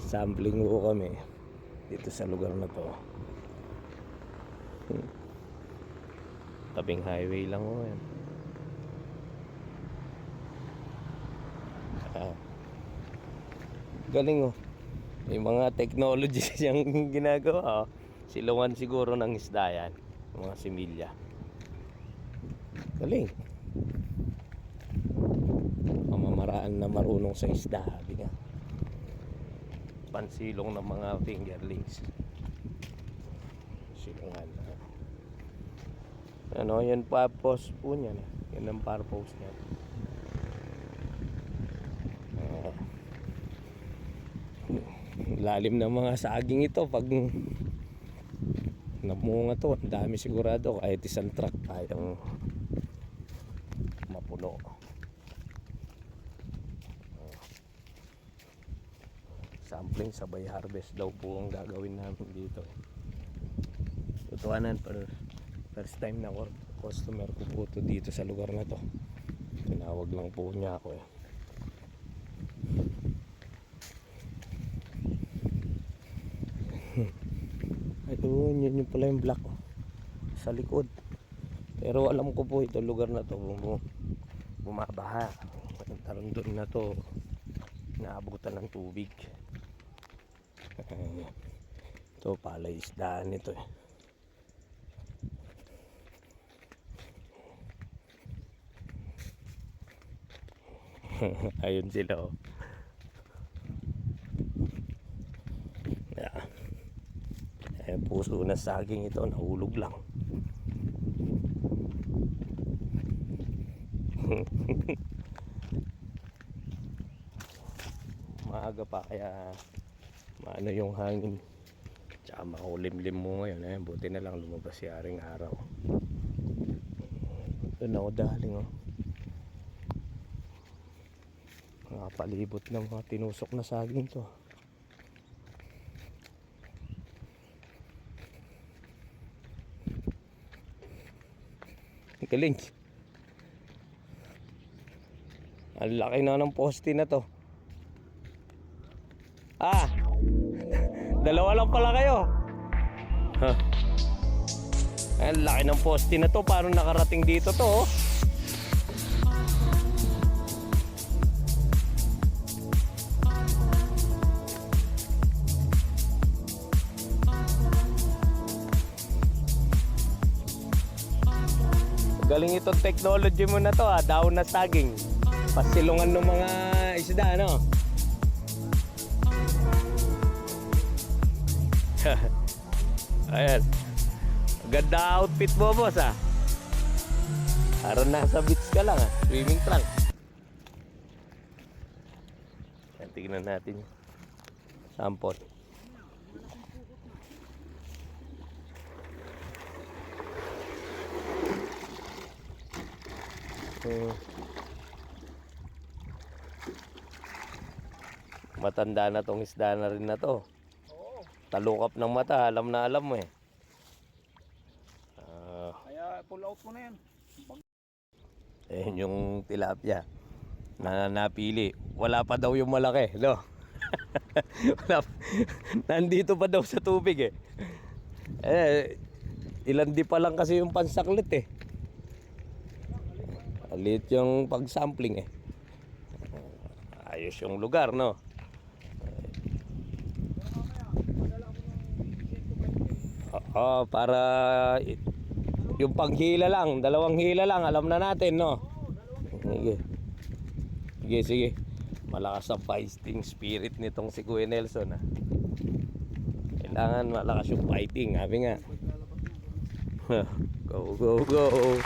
Sampling ko kami dito sa lugar na to. Tabing highway lang ko yan. Galing oh. May mga technology siyang ginagawa oh. Silungan siguro ng isda yan, mga similya. Galing. Pamamaraan na marunong sa isda, sabi nga. Pansilong ng mga fingerlings. Silungan. Ano, yan purpose po niya. Yan ang purpose niya. Lalim ng mga saging ito pag namunga to, ang dami sigurado kahit isang truck kayang mapuno. Sampling sabay harvest daw po ang gagawin namin dito. Tutuanan, first time na customer ko po to dito sa lugar na to. Tinawag lang po niya ako eh. Ayun, yun yung pala yung black oh, sa likod. Pero alam ko po ito lugar na to bumabaha. Ang tarundon na to naabutan ng tubig. Ito palay isdaan nito eh. Ayun sila oh. Puso na saging ito, nahulog lang. Maaga pa kaya maano yung hangin. Tsaka makulimlim mo ngayon eh. Buti na lang lumabas si Aring Araw. Doon ako daling oh. Nakapalibot ng mga tinusok na saging to. Galing. Ang laki na ng poste na to. Dalawa lang pala kayo. Ang laki ng poste na to. Paano nakarating dito to oh? Galing itong technology mo na to ah, daon na saging. Pasilungan ng mga isda, no? Ayan. Ganda outfit mo, boss ah. Parang nasa beach ka lang ah, swimming trunk. Tingnan natin sample. Matanda na tong isda na rin na to. Talukap ng mata, alam na alam mo eh. Kaya pull out mo na yan. Ayun yung tilapia na napili. Wala pa daw yung malaki, no? Nandito pa daw sa tubig eh. Ilan di pa lang kasi yung pansaklit eh. Alit yung pag-sampling eh. Ayos yung lugar, no? Para yung paghila lang, 2 hila lang, alam na natin, no? Sige. Malakas ang fighting spirit nitong si Kuya Nelson, ah. Kailangan malakas yung fighting, sabi nga. Go.